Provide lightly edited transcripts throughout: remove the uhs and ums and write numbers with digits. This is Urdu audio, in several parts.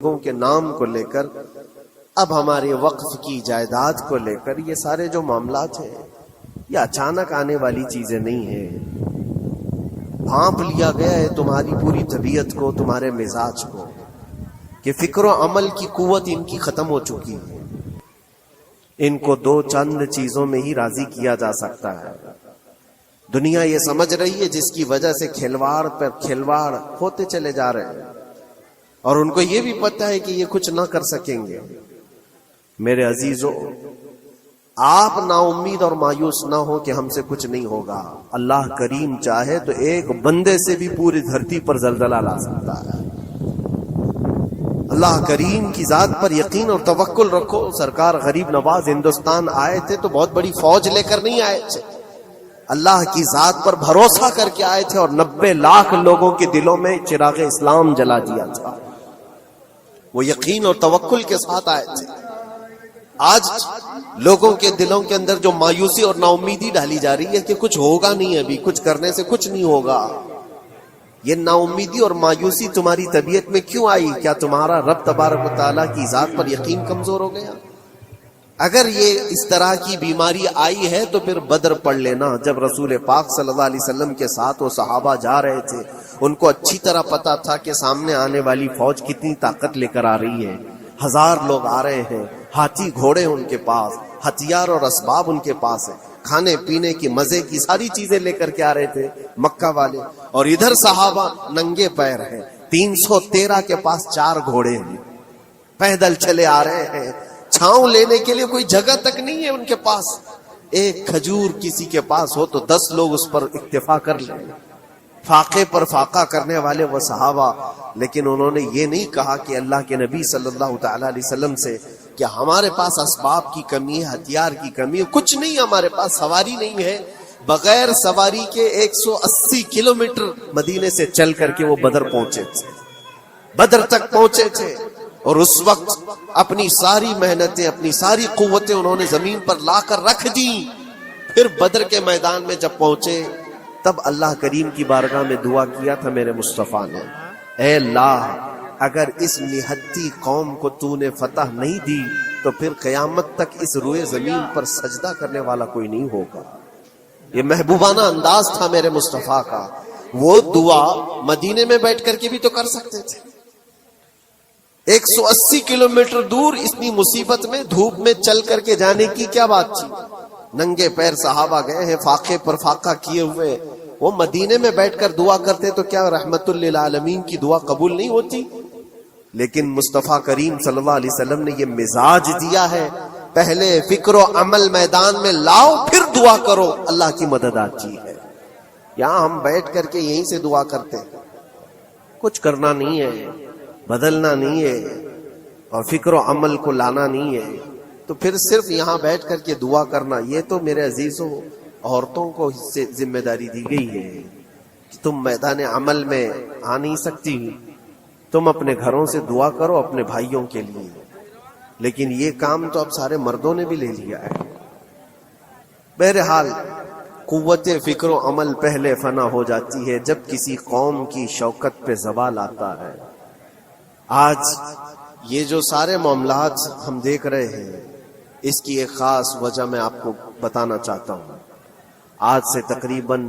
بزرگوں کے نام کو لے کر، اب ہمارے وقف کی جائیداد کو لے کر، یہ سارے جو معاملات ہیں یہ اچانک آنے والی چیزیں نہیں ہیں۔ بھانپ لیا گیا ہے تمہاری پوری طبیعت کو، تمہارے مزاج کو، کہ فکر و عمل کی قوت ان کی ختم ہو چکی ہے۔ ان کو دو چند چیزوں میں ہی راضی کیا جا سکتا ہے۔ دنیا یہ سمجھ رہی ہے، جس کی وجہ سے کھلواڑ پر کھلواڑ ہوتے چلے جا رہے ہیں، اور ان کو یہ بھی پتہ ہے کہ یہ کچھ نہ کر سکیں گے۔ میرے عزیزو، آپ نا امید اور مایوس نہ ہو کہ ہم سے کچھ نہیں ہوگا۔ اللہ کریم چاہے تو ایک بندے سے بھی پوری دھرتی پر زلزلہ لا سکتا ہے۔ اللہ کریم کی ذات پر یقین اور توکل رکھو۔ سرکار غریب نواز ہندوستان آئے تھے تو بہت بڑی فوج لے کر نہیں آئے تھے، اللہ کی ذات پر بھروسہ کر کے آئے تھے، اور 90 لاکھ لوگوں کے دلوں میں چراغ اسلام جلا دیا تھا۔ وہ یقین اور توکل کے ساتھ آئے تھے۔ آج لوگوں کے دلوں کے اندر جو مایوسی اور نا امیدی ڈالی جا رہی ہے کہ کچھ ہوگا نہیں، ابھی کچھ کرنے سے کچھ نہیں ہوگا، یہ نا امیدی اور مایوسی تمہاری طبیعت میں کیوں آئی؟ کیا تمہارا رب تبارک و تعالیٰ کی ذات پر یقین کمزور ہو گیا؟ اگر یہ اس طرح کی بیماری آئی ہے تو پھر بدر پڑھ لینا۔ جب رسول پاک صلی اللہ علیہ وسلم کے ساتھ وہ صحابہ جا رہے تھے، ان کو اچھی طرح پتا تھا کہ سامنے آنے والی فوج کتنی طاقت لے کر آ رہی ہے۔ 1000 لوگ آ رہے ہیں، ہاتھی گھوڑے ان کے پاس، ہتھیار اور اسباب ان کے پاس ہے، کھانے پینے کی مزے کی ساری چیزیں لے کر کے آ رہے تھے مکہ والے، اور ادھر صحابہ ننگے پیر ہیں۔ 313 کے پاس 4 گھوڑے ہیں، پیدل چلے آ رہے ہیں، چھاؤں لینے کے لیے کوئی جگہ تک نہیں ہے ان کے پاس۔ ایک کھجور کسی کے پاس ہو تو 10 لوگ اس پر اکتفا کر لیں۔ فاقے پر فاقہ کرنے والے وہ صحابہ، لیکن انہوں نے یہ نہیں کہا کہ اللہ کے نبی صلی اللہ تعالی علیہ وسلم سے کہ ہمارے پاس اسباب کی کمی ہے، ہتھیار کی کمی ہے، کچھ نہیں، ہمارے پاس سواری نہیں ہے۔ بغیر سواری کے 180 کلومیٹر مدینے سے چل کر کے وہ بدر پہنچے تھے، بدر تک پہنچے تھے، اور اس وقت اپنی ساری محنتیں، اپنی ساری قوتیں انہوں نے زمین پر لا کر رکھ دی۔ پھر بدر کے میدان میں جب پہنچے تب اللہ کریم کی بارگاہ میں دعا کیا تھا میرے مصطفیٰ نے، اے اللہ، اگر اس نہتی قوم کو تو نے فتح نہیں دی تو پھر قیامت تک اس روئے زمین پر سجدہ کرنے والا کوئی نہیں ہوگا۔ یہ محبوبانہ انداز تھا میرے مصطفیٰ کا۔ وہ دعا مدینے میں بیٹھ کر کے بھی تو کر سکتے تھے۔ 180 کلومیٹر دور اتنی مصیبت میں دھوپ میں چل کر کے جانے کی کیا بات تھی؟ ننگے پیر صحابہ گئے ہیں، فاقے پر فاقہ کیے ہوئے، وہ مدینے میں بیٹھ کر دعا کرتے تو کیا رحمت للعالمین کی دعا قبول نہیں ہوتی؟ لیکن مصطفیٰ کریم صلی اللہ علیہ وسلم نے یہ مزاج دیا ہے، پہلے فکر و عمل میدان میں لاؤ، پھر دعا کرو، اللہ کی مدد آتی ہے۔ یہاں ہم بیٹھ کر کے یہیں سے دعا کرتے ہیں، کچھ کرنا نہیں ہے، بدلنا نہیں ہے، اور فکر و عمل کو لانا نہیں ہے، تو پھر صرف یہاں بیٹھ کر کے دعا کرنا، یہ تو میرے عزیزوں عورتوں کو اس سے ذمہ داری دی گئی ہے کہ تم میدان عمل میں آ نہیں سکتی، تم اپنے گھروں سے دعا کرو اپنے بھائیوں کے لیے، لیکن یہ کام تو اب سارے مردوں نے بھی لے لیا ہے۔ بہرحال قوت فکر و عمل پہلے فنا ہو جاتی ہے جب کسی قوم کی شوکت پہ زوال آتا ہے۔ آج یہ جو سارے معاملات ہم دیکھ رہے ہیں، اس کی ایک خاص وجہ میں آپ کو بتانا چاہتا ہوں۔ آج سے تقریباً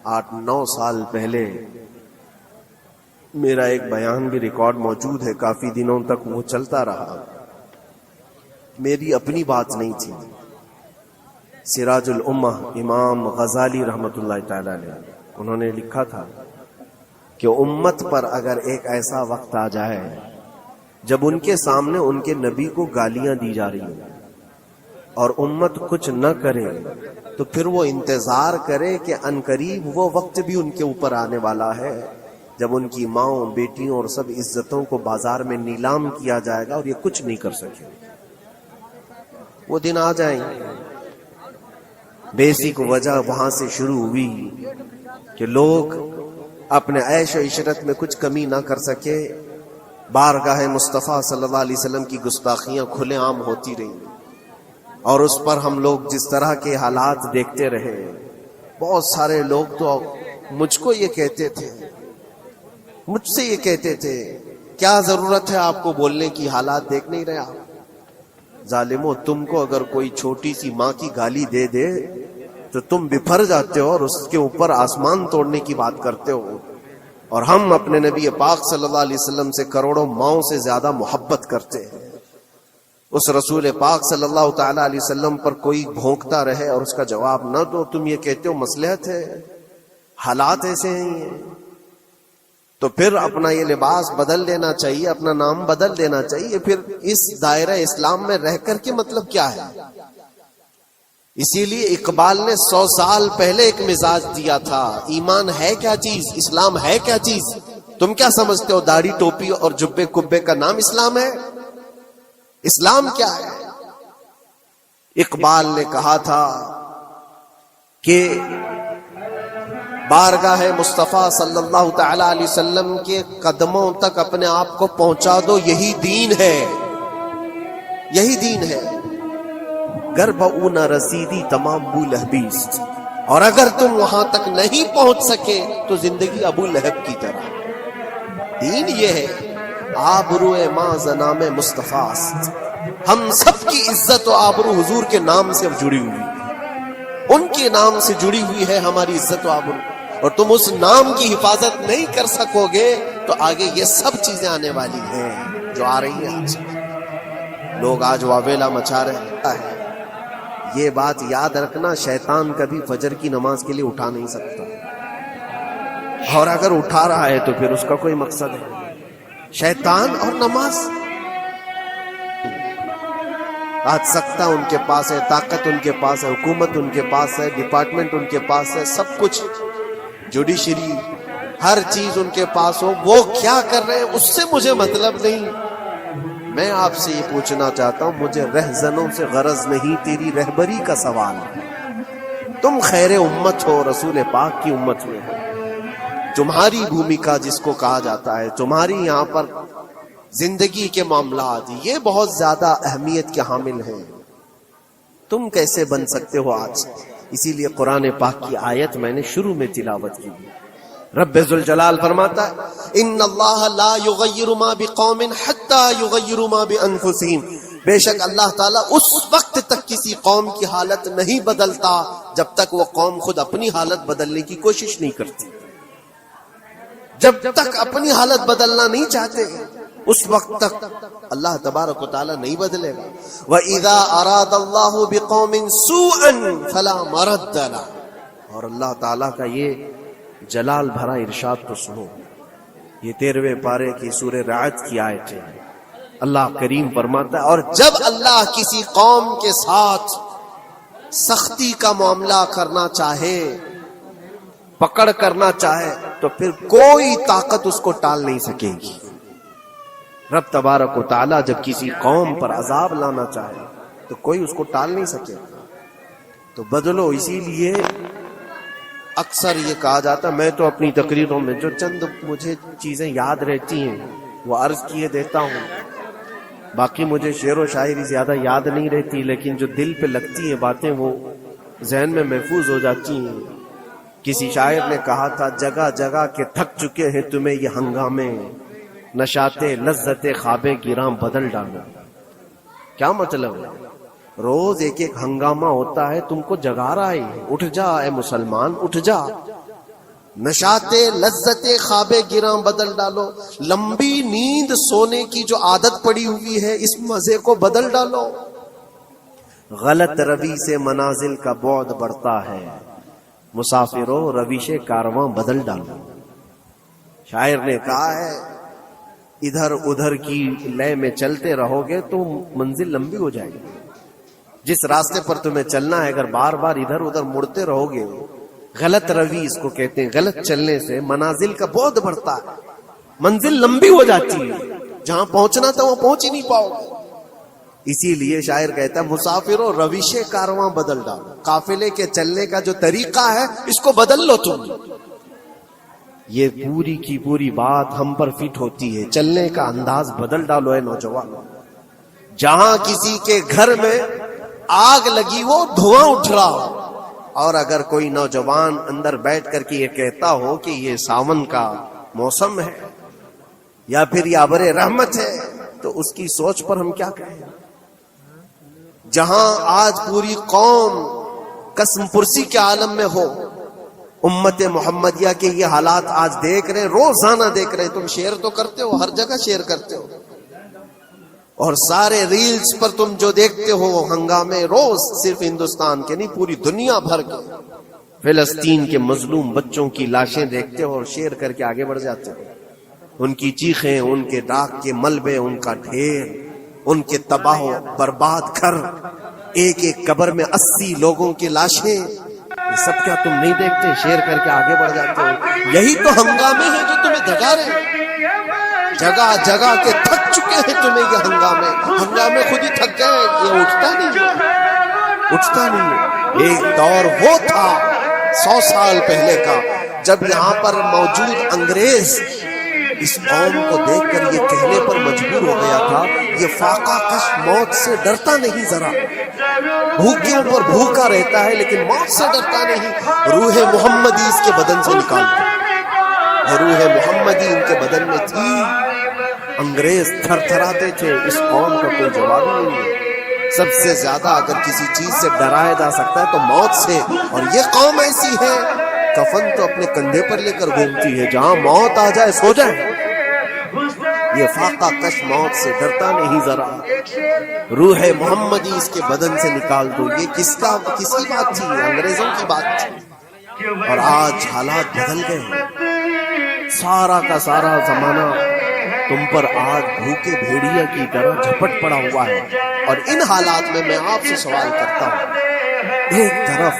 8-9 سال پہلے میرا ایک بیان بھی ریکارڈ موجود ہے، کافی دنوں تک وہ چلتا رہا، میری اپنی بات نہیں تھی۔ سراج الامہ امام غزالی رحمت اللہ تعالی علیہ، انہوں نے لکھا تھا کہ امت پر اگر ایک ایسا وقت آ جائے جب ان کے سامنے ان کے نبی کو گالیاں دی جا رہی ہیں اور امت کچھ نہ کرے، تو پھر وہ انتظار کرے کہ عنقریب وہ وقت بھی ان کے اوپر آنے والا ہے جب ان کی ماؤں، بیٹیوں اور سب عزتوں کو بازار میں نیلام کیا جائے گا اور یہ کچھ نہیں کر سکے۔ وہ دن آ جائیں گے۔ بیسک وجہ وہاں سے شروع ہوئی کہ لوگ اپنے عیش و عشرت میں کچھ کمی نہ کر سکے، بارگاہ مصطفیٰ صلی اللہ علیہ وسلم کی گستاخیاں کھلے عام ہوتی رہیں، اور اس پر ہم لوگ جس طرح کے حالات دیکھتے رہے۔ بہت سارے لوگ تو مجھ کو یہ کہتے تھے، مجھ سے یہ کہتے تھے کیا ضرورت ہے آپ کو بولنے کی؟ حالات دیکھ نہیں رہے آپ؟ ظالمو، تم کو اگر کوئی چھوٹی سی ماں کی گالی دے دے تو تم بپھر جاتے ہو اور اس کے اوپر آسمان توڑنے کی بات کرتے ہو، اور ہم اپنے نبی پاک صلی اللہ علیہ وسلم سے کروڑوں ماؤں سے زیادہ محبت کرتے ہیں۔ اس رسول پاک صلی اللہ تعالی علیہ وسلم پر کوئی بھونکتا رہے اور اس کا جواب نہ دو، تم یہ کہتے ہو مصلحت ہے، حالات ایسے ہیں، تو پھر اپنا یہ لباس بدل دینا چاہیے، اپنا نام بدل دینا چاہیے۔ پھر اس دائرہ اسلام میں رہ کر کے مطلب کیا ہے؟ اسی لیے اقبال نے 100 سال پہلے ایک مزاج دیا تھا، ایمان ہے کیا چیز، اسلام ہے کیا چیز؟ تم کیا سمجھتے ہو داڑھی ٹوپی اور جبے کبے کا نام اسلام ہے؟ اسلام کیا ہے؟ اقبال نے کہا تھا کہ بارگاہ مصطفیٰ صلی اللہ تعالی علیہ وسلم کے قدموں تک اپنے آپ کو پہنچا دو، یہی دین ہے، یہی دین ہے۔ گر بہو نہ رسیدی تمام ابو لہبیز، اور اگر تم وہاں تک نہیں پہنچ سکے تو زندگی ابو لہب کی طرح۔ دین یہ ہے، آبرو ماں زنام مصطفیٰ است، ہم سب کی عزت و آبرو حضور کے نام سے جڑی ہوئی ہے، ان کے نام سے جڑی ہوئی ہے ہماری عزت و آبرو، اور تم اس نام کی حفاظت نہیں کر سکو گے تو آگے یہ سب چیزیں آنے والی ہیں جو آ رہی ہیں آج۔ لوگ آج واویلا مچا رہے ہیں، یہ بات یاد رکھنا، شیطان کبھی فجر کی نماز کے لیے اٹھا نہیں سکتا، اور اگر اٹھا رہا ہے تو پھر اس کا کوئی مقصد ہے۔ شیطان اور نماز، آج سکتہ ان کے پاس ہے، طاقت ان کے پاس ہے، حکومت ان کے پاس ہے، ڈپارٹمنٹ ان کے پاس ہے، سب کچھ، جوڈیشری، ہر چیز ان کے پاس ہو، وہ کیا کر رہے ہیں اس سے مجھے مطلب نہیں۔ میں آپ سے یہ پوچھنا چاہتا ہوں، مجھے رہزنوں سے غرض نہیں، تیری رہبری کا سوال ہے۔ تم خیر امت ہو، رسول پاک کی امت میں ہو، تمہاری بھومکا جس کو کہا جاتا ہے، تمہاری یہاں پر زندگی کے معاملات یہ بہت زیادہ اہمیت کے حامل ہیں، تم کیسے بن سکتے ہو آج؟ اسی لیے قرآن پاک کی آیت میں نے شروع میں تلاوت کی۔ رب ذوالجلال فرماتا ہے ان اللہ لا یغیر ما بقوم حتی یغیروا ما بانفسہم، بے شک اللہ تعالیٰ اس وقت تک کسی قوم کی حالت نہیں بدلتا جب تک وہ قوم خود اپنی حالت بدلنے کی کوشش نہیں کرتی۔ جب تک اپنی حالت بدلنا نہیں چاہتے اس وقت تک اللہ تبارک و تعالیٰ نہیں بدلے گا۔ وَإِذَا أَرَادَ اللَّهُ بِقَوْمٍ سُوءًا فَلَا مَرَدَّ لَهُ، اور اللہ تعالیٰ کا یہ جلال بھرا ارشاد تو سنو، یہ 13ویں پارے کی سورہ رعد کی آیت ہے۔ اللہ کریم فرماتا ہے، اور جب اللہ کسی قوم کے ساتھ سختی کا معاملہ کرنا چاہے، پکڑ کرنا چاہے، تو پھر کوئی طاقت اس کو ٹال نہیں سکے گی۔ رب تبارک و تعالیٰ جب کسی قوم پر عذاب لانا چاہے تو کوئی اس کو ٹال نہیں سکے، تو بدلو۔ اسی لیے اکثر یہ کہا جاتا، میں تو اپنی تقریروں میں جو چند مجھے چیزیں یاد رہتی ہیں وہ عرض کیے دیتا ہوں، باقی مجھے شعر و شاعری زیادہ یاد نہیں رہتی، لیکن جو دل پہ لگتی ہیں باتیں وہ ذہن میں محفوظ ہو جاتی ہیں۔ کسی شاعر نے کہا تھا، جگہ جگہ کے تھک چکے ہیں تمہیں یہ ہنگامے، نشاتے لذت خواب گراں بدل ڈالو۔ کیا مطلب ہے؟ روز ایک ایک ہنگامہ ہوتا ہے، تم کو جگا رہا ہے، اٹھ جا اے مسلمان، اٹھ جا۔ نشاتے لذت خواب گراں بدل ڈالو، لمبی نیند سونے کی جو عادت پڑی ہوئی ہے اس مزے کو بدل ڈالو۔ غلط روی سے منازل کا بعد بڑھتا ہے، مسافروں رویش کارواں بدل ڈالو۔ شاعر نے کہا ہے، ادھر ادھر کی لے میں چلتے رہو گے تو منزل لمبی ہو جائے گی۔ جس راستے پر تمہیں چلنا ہے اگر بار بار ادھر ادھر مڑتے رہو گے، غلط روی اس کو کہتے ہیں، غلط چلنے سے منازل کا بعد بڑھتا ہے، منزل لمبی ہو جاتی ہے، جہاں پہنچنا تھا وہ پہنچ ہی نہیں پاؤ گے۔ اسی لیے شاعر کہتا ہے، مسافروں رویش کارواں بدل ڈالو، قافلے کے چلنے کا جو طریقہ ہے اس کو بدل لو تم۔ یہ پوری کی پوری بات ہم پر فٹ ہوتی ہے، چلنے کا انداز بدل ڈالو اے نوجوان۔ جہاں کسی کے گھر میں آگ لگی ہو، دھواں اٹھ رہا ہو، اور اگر کوئی نوجوان اندر بیٹھ کر کے یہ کہتا ہو کہ یہ ساون کا موسم ہے، یا پھر یہ ابر رحمت ہے، تو اس کی سوچ پر ہم کیا کہیں؟ جہاں آج پوری قوم قسم پرسی کے عالم میں ہو، امت محمدیہ کے یہ حالات آج دیکھ رہے، روزانہ دیکھ رہے. تم شیئر تو کرتے ہو، ہر جگہ شیئر کرتے ہو، اور سارے ریلز پر تم جو دیکھتے ہو ہنگامے، روز صرف ہندوستان کے نہیں پوری دنیا بھر کے فلسطین کے مظلوم بچوں کی لاشیں دیکھتے ہو اور شیئر کر کے آگے بڑھ جاتے ہو. ان کی چیخیں، ان کے راکھ کے ملبے، ان کا ڈھیر، ان کے تباہ و برباد گھر، ایک ایک قبر میں 80 لوگوں کی لاشیں، یہ سب کیا تم نہیں دیکھتے؟ شیئر کر کے آگے بڑھ جاتے ہو. یہی تو ہنگامے ہیں جو تمہیں دھگا رہے ہیں. جگہ جگہ کے تھک چکے ہیں تمہیں یہ ہنگامے خود ہی تھک گئے. یہ اٹھتا نہیں. ایک دور وہ تھا 100 سال پہلے کا، جب یہاں پر موجود انگریز اس قوم کو دیکھ کر یہ کہنے پر مجبور ہو گیا تھا، یہ فاقہ کش موت سے ڈرتا نہیں ذرا. بھوکیوں پر بھوکا رہتا ہے لیکن موت سے ڈرتا نہیں. روح محمدی اس کے بدن سے نکال دی، اور روح محمدی ان کے بدن میں تھی. انگریز تھر تھراتے تھے. اس قوم کا کوئی جواب نہیں ہے. سب سے زیادہ اگر کسی چیز سے ڈرایا جا سکتا ہے تو موت سے، اور یہ قوم ایسی ہے کفن تو اپنے کندھے پر لے کر گھومتی ہے، جہاں موت آ جائے سو جائے. یہ فاقہ کش موت سے ڈرتا نہیں ذرا. روح محمدی اس کے بدن سے نکال دو. یہ کس کی بات تھی؟ انگریزوں کی بات تھی. اور آج حالات بدل گئے. سارا کا سارا زمانہ تم پر آج بھوکے بھیڑیا کی طرح جھپٹ پڑا ہوا ہے. اور ان حالات میں آپ سے سوال کرتا ہوں، ایک طرف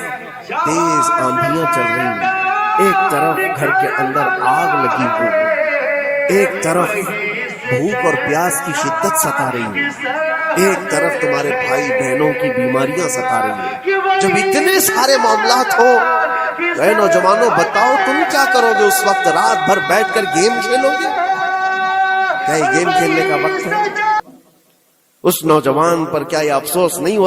تیز آندھیاں چل رہی ہیں، ایک طرف گھر کے اندر آگ لگی ہوئی، ایک طرف بھوک اور پیاس کی شدت ستا رہی ہے، ایک طرف تمہارے بھائی بہنوں کی بیماریاں ستا رہی ہیں. جب اتنے سارے معاملات ہو، اے نوجوانوں بتاؤ تم کیا کرو گے اس وقت؟ رات بھر بیٹھ کر گیم کھیلو گے؟ کیا یہ گیم کھیلنے کا وقت ہے؟ اس نوجوان پر کیا یہ افسوس نہیں ہو